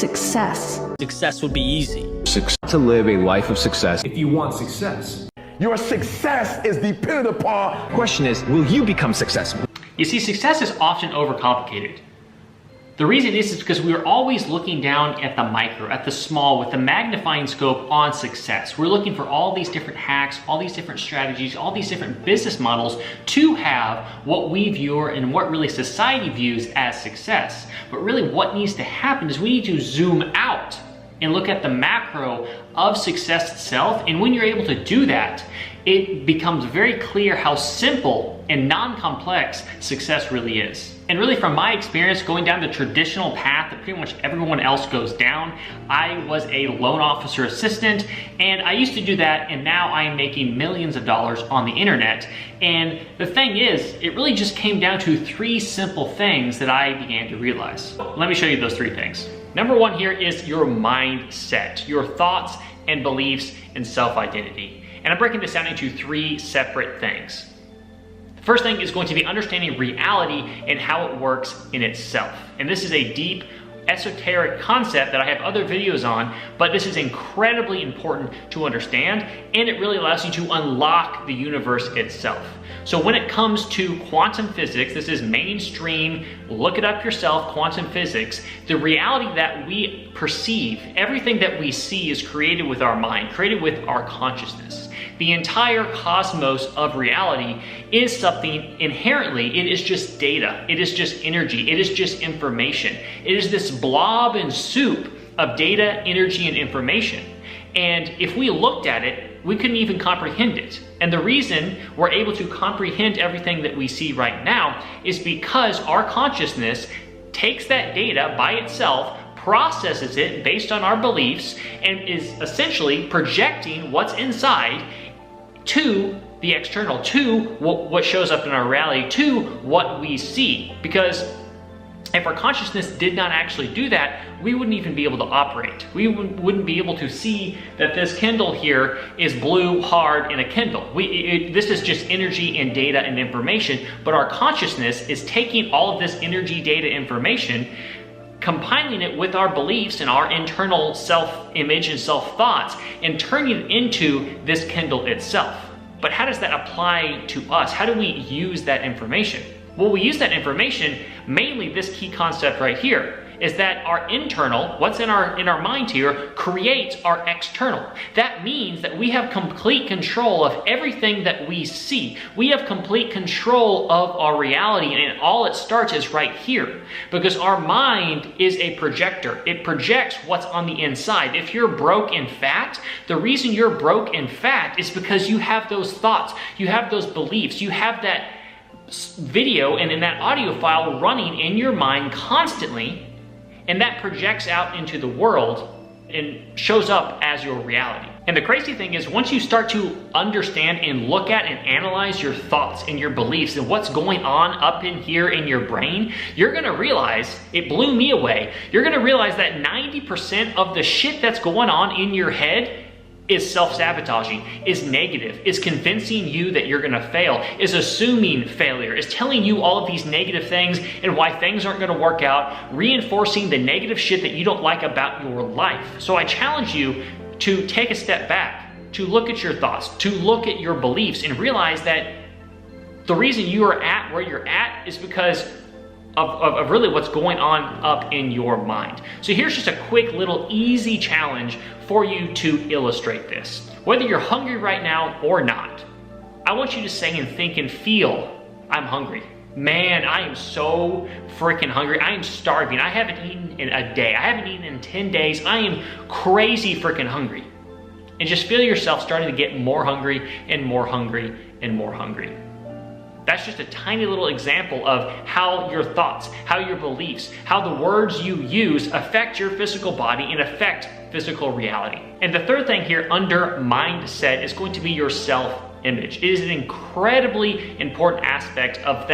success? Success would be easy. To live a life of success. If you want success, your success is dependent upon. Question is, will you become successful? You see, success is often overcomplicated. The reason is because we're always looking down at the micro, at the small, with the magnifying scope on success. We're looking for all these different hacks, all these different strategies, all these different business models to have what we view and what really society views as success. But really what needs to happen is we need to zoom out and look at the macro of success itself. And when you're able to do that, it becomes very clear how simple and non-complex success really is. And really from my experience going down the traditional path that pretty much everyone else goes down, I was a loan officer assistant and I used to do that, and now I am making millions of dollars on the internet. And the thing is, it really just came down to three simple things that I began to realize. Let me show you those three things. Number one here is your mindset, your thoughts and beliefs and self-identity. And I'm breaking this down into three separate things. The first thing is going to be understanding reality and how it works in itself. And this is a deep, esoteric concept that I have other videos on, but this is incredibly important to understand, and it really allows you to unlock the universe itself. So when it comes to quantum physics, this is mainstream, look it up yourself, quantum physics, the reality that we perceive, everything that we see is created with our mind, created with our consciousness. The entire cosmos of reality is something inherently, it is just data, it is just energy, it is just information. It is this blob and soup of data, energy, and information. And if we looked at it, we couldn't even comprehend it. And the reason we're able to comprehend everything that we see right now is because our consciousness takes that data by itself, processes it based on our beliefs, and is essentially projecting what's inside to the external, to what shows up in our reality, to what we see. Because if our consciousness did not actually do that, we wouldn't even be able to operate. We wouldn't be able to see that this Kindle here is blue, hard, in a Kindle. This is just energy and data and information, but our consciousness is taking all of this energy, data, information, compiling it with our beliefs and our internal self-image and self-thoughts, and turning it into this Kindle itself. But how does that apply to us? How do we use that information? Well, we use that information, mainly this key concept right here, is that our internal, what's in our mind here, creates our external. That means that we have complete control of everything that we see. We have complete control of our reality, and all it starts is right here. Because our mind is a projector. It projects what's on the inside. If you're broke and fat, the reason you're broke and fat is because you have those thoughts, you have those beliefs, you have that video and in that audio file running in your mind constantly, and that projects out into the world and shows up as your reality. And the crazy thing is, once you start to understand and look at and analyze your thoughts and your beliefs and what's going on up in here in your brain, you're gonna realize, it blew me away, you're gonna realize that 90% of the shit that's going on in your head is self-sabotaging, is negative, is convincing you that you're gonna fail, is assuming failure, is telling you all of these negative things and why things aren't gonna work out, reinforcing the negative shit that you don't like about your life. So I challenge you to take a step back, to look at your thoughts, to look at your beliefs, and realize that the reason you are at where you're at is because of really what's going on up in your mind. So here's just a quick little easy challenge for you to illustrate this. Whether you're hungry right now or not, I want you to say and think and feel, I'm hungry. Man, I am so freaking hungry. I am starving. I haven't eaten in a day. I haven't eaten in 10 days. I am crazy freaking hungry. And just feel yourself starting to get more hungry and more hungry and more hungry. That's just a tiny little example of how your thoughts, how your beliefs, how the words you use affect your physical body and affect physical reality. And the third thing here under mindset is going to be your self-image. It is an incredibly important aspect of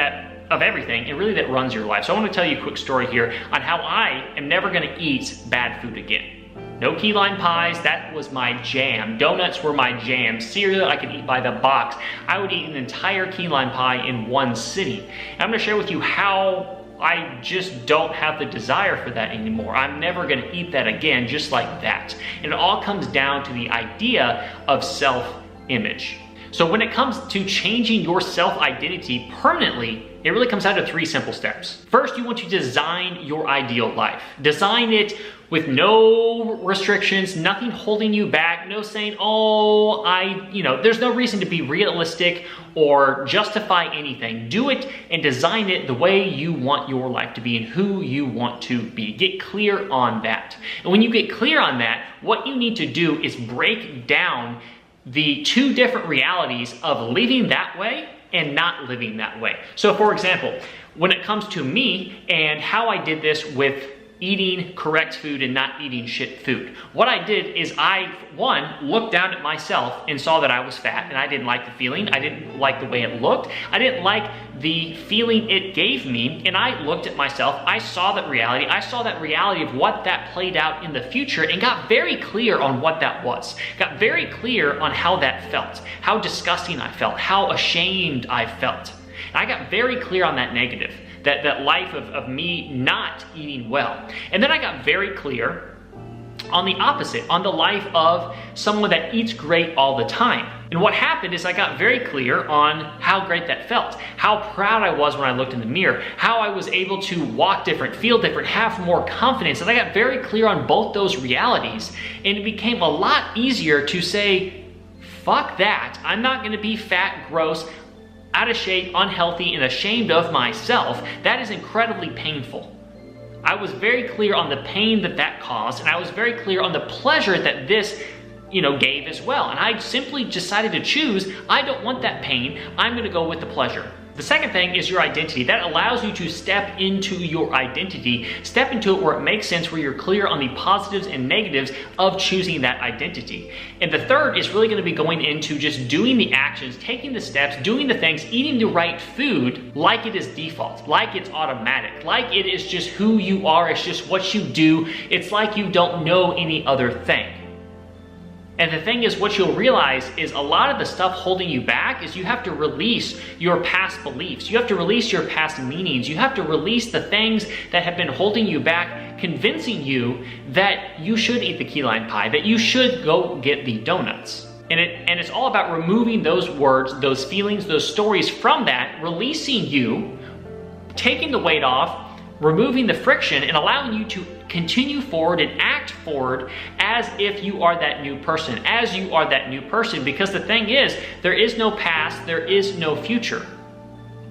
everything, and really that runs your life. So I want to tell you a quick story here on how I am never going to eat bad food again. No key lime pies, that was my jam. Donuts were my jam. Cereal I could eat by the box. I would eat an entire key lime pie in one sitting. And I'm gonna share with you how I just don't have the desire for that anymore. I'm never gonna eat that again, just like that. And it all comes down to the idea of self-image. So when it comes to changing your self-identity permanently, it really comes down to 3 simple steps. First, you want to design your ideal life. Design it with no restrictions, nothing holding you back, no saying, oh, there's no reason to be realistic or justify anything. Do it and design it the way you want your life to be and who you want to be. Get clear on that. And when you get clear on that, what you need to do is break down the 2 different realities of living that way and not living that way. So for example, when it comes to me and how I did this with eating correct food and not eating shit food. What I did is I, looked down at myself and saw that I was fat and I didn't like the feeling. I didn't like the way it looked. I didn't like the feeling it gave me, and I looked at myself. I saw that reality. I saw that reality of what that played out in the future and got very clear on what that was. Got very clear on how that felt, how disgusting I felt, how ashamed I felt. And I got very clear on that negative. That life of me not eating well. And then I got very clear on the opposite, on the life of someone that eats great all the time. And what happened is I got very clear on how great that felt, how proud I was when I looked in the mirror, how I was able to walk different, feel different, have more confidence. And I got very clear on both those realities. And it became a lot easier to say, fuck that, I'm not gonna be fat, gross, out of shape, unhealthy, and ashamed of myself. That is incredibly painful. I was very clear on the pain that caused, and I was very clear on the pleasure that this, gave as well. And I simply decided to choose, I don't want that pain, I'm gonna go with the pleasure. The second thing is your identity. That allows you to step into your identity, step into it where it makes sense, where you're clear on the positives and negatives of choosing that identity. And the third is really gonna be going into just doing the actions, taking the steps, doing the things, eating the right food like it is default, like it's automatic, like it is just who you are, it's just what you do. It's like you don't know any other thing. And the thing is, what you'll realize is a lot of the stuff holding you back is you have to release your past beliefs. You have to release your past meanings. You have to release the things that have been holding you back, convincing you that you should eat the key lime pie, that you should go get the donuts. And it's all about removing those words, those feelings, those stories from that, releasing you, taking the weight off, removing the friction, and allowing you to continue forward and act forward as if you are that new person, because the thing is, there is no past, there is no future.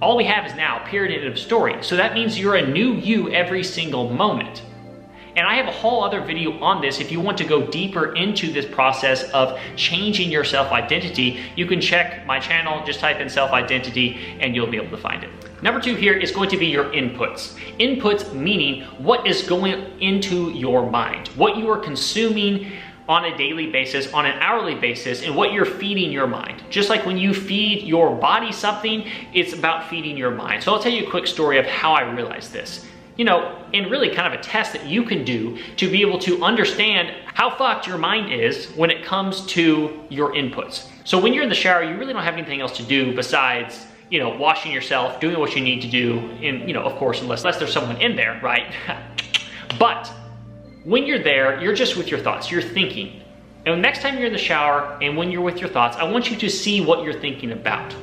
All we have is now, period, end of story. So that means you're a new you every single moment. And I have a whole other video on this. If you want to go deeper into this process of changing your self-identity, you can check my channel, just type in self-identity and you'll be able to find it. Number 2 here is going to be your inputs. Inputs meaning what is going into your mind, what you are consuming on a daily basis, on an hourly basis, and what you're feeding your mind. Just like when you feed your body something, it's about feeding your mind. So I'll tell you a quick story of how I realized this. And really kind of a test that you can do to be able to understand how fucked your mind is when it comes to your inputs. So when you're in the shower, you really don't have anything else to do besides, washing yourself, doing what you need to do, and, of course, unless there's someone in there, right? But when you're there, you're just with your thoughts, you're thinking. And next time you're in the shower and when you're with your thoughts, I want you to see what you're thinking about.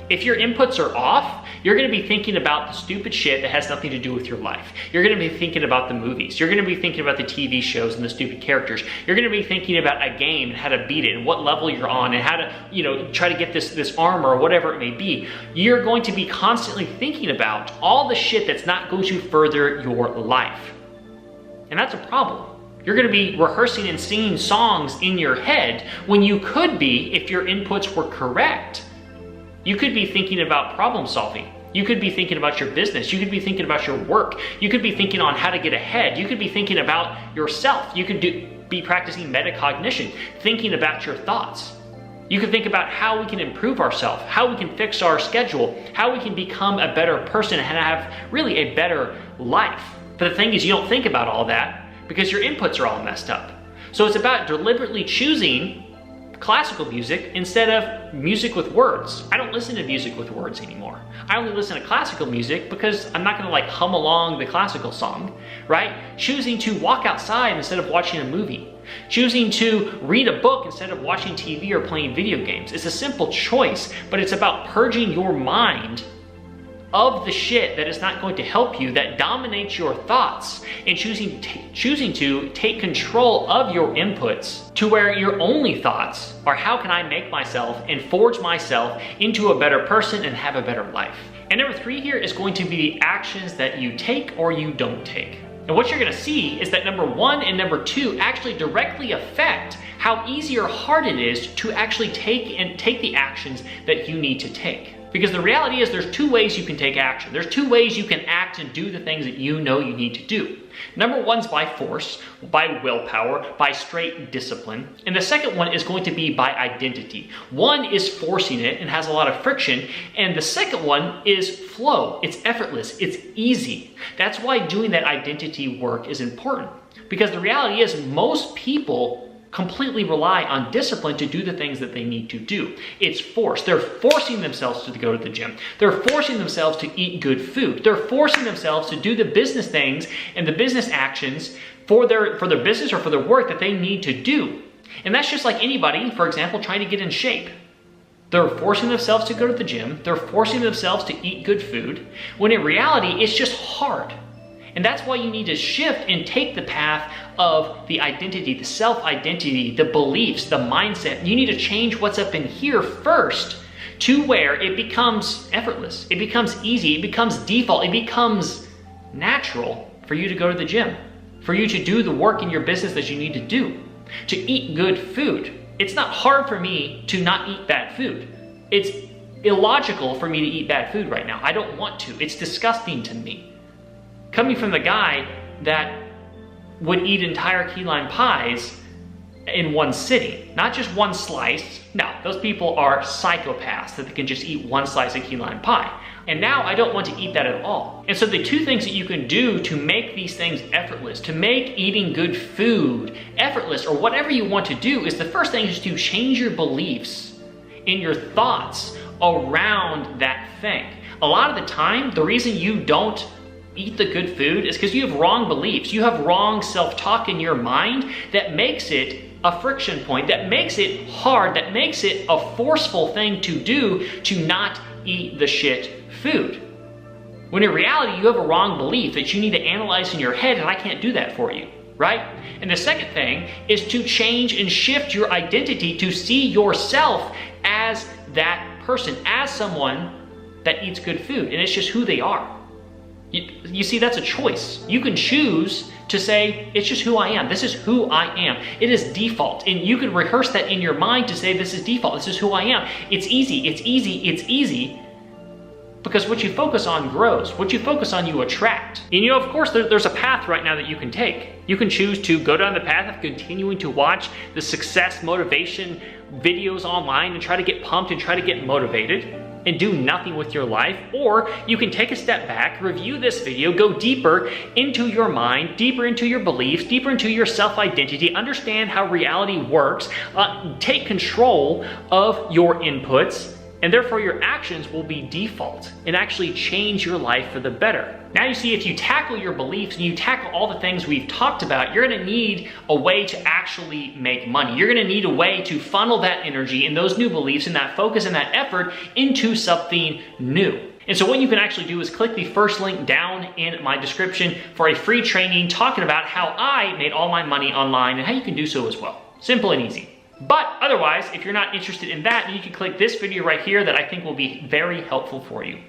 If your inputs are off, you're gonna be thinking about the stupid shit that has nothing to do with your life. You're gonna be thinking about the movies. You're gonna be thinking about the TV shows and the stupid characters. You're gonna be thinking about a game and how to beat it and what level you're on and how to, try to get this armor or whatever it may be. You're going to be constantly thinking about all the shit that's not going to further your life. And that's a problem. You're gonna be rehearsing and singing songs in your head when you could be, if your inputs were correct, you could be thinking about problem solving. You could be thinking about your business. You could be thinking about your work. You could be thinking on how to get ahead. You could be thinking about yourself. You could be practicing metacognition, thinking about your thoughts. You could think about how we can improve ourselves, how we can fix our schedule, how we can become a better person and have really a better life. But the thing is, you don't think about all that because your inputs are all messed up. So it's about deliberately choosing classical music instead of music with words. I don't listen to music with words anymore. I only listen to classical music because I'm not gonna like hum along the classical song, right? Choosing to walk outside instead of watching a movie. Choosing to read a book instead of watching TV or playing video games. It's a simple choice, but it's about purging your mind of the shit that is not going to help you, that dominates your thoughts, and choosing to take control of your inputs to where your only thoughts are how can I make myself and forge myself into a better person and have a better life. And number 3 here is going to be the actions that you take or you don't take. And what you're gonna see is that number 1 and number 2 actually directly affect how easy or hard it is to actually take the actions that you need to take. Because the reality is there's 2 ways you can take action. There's 2 ways you can act and do the things that you know you need to do. Number 1's by force, by willpower, by straight discipline. And the second one is going to be by identity. One is forcing it and has a lot of friction. And the second one is flow. It's effortless. It's easy. That's why doing that identity work is important. Because the reality is most people completely rely on discipline to do the things that they need to do. It's force. They're forcing themselves to go to the gym. They're forcing themselves to eat good food. They're forcing themselves to do the business things and the business actions for their business or for their work that they need to do. And that's just like anybody, for example, trying to get in shape. They're forcing themselves to go to the gym. They're forcing themselves to eat good food, when in reality, it's just hard. And that's why you need to shift and take the path of the identity, the self-identity, the beliefs, the mindset. You need to change what's up in here first to where it becomes effortless. It becomes easy. It becomes default. It becomes natural for you to go to the gym, for you to do the work in your business that you need to do, to eat good food. It's not hard for me to not eat bad food. It's illogical for me to eat bad food right now. I don't want to. It's disgusting to me. Coming from the guy that would eat entire key lime pies in one sitting, not just one slice. No, those people are psychopaths that they can just eat one slice of key lime pie. And now I don't want to eat that at all. And so the 2 things that you can do to make these things effortless, to make eating good food effortless, or whatever you want to do, is the first thing is to change your beliefs in your thoughts around that thing. A lot of the time, the reason you don't eat the good food is because you have wrong beliefs. You have wrong self-talk in your mind that makes it a friction point, that makes it hard, that makes it a forceful thing to do to not eat the shit food. When in reality, you have a wrong belief that you need to analyze in your head, and I can't do that for you, right? And the second thing is to change and shift your identity to see yourself as that person, as someone that eats good food, and it's just who they are. You see, that's a choice. You can choose to say, it's just who I am. This is who I am. It is default. And you can rehearse that in your mind to say, this is default. This is who I am. It's easy. It's easy. It's easy. Because what you focus on grows. What you focus on, you attract. And you know, of course, there's a path right now that you can take. You can choose to go down the path of continuing to watch the success motivation videos online and try to get pumped and try to get motivated and do nothing with your life. Or you can take a step back, review this video, go deeper into your mind, deeper into your beliefs, deeper into your self-identity, understand how reality works, take control of your inputs, and therefore your actions will be default and actually change your life for the better. Now you see, if you tackle your beliefs and you tackle all the things we've talked about, you're gonna need a way to actually make money. You're gonna need a way to funnel that energy and those new beliefs and that focus and that effort into something new. And so what you can actually do is click the first link down in my description for a free training talking about how I made all my money online and how you can do so as well. Simple and easy. But otherwise, if you're not interested in that, you can click this video right here that I think will be very helpful for you.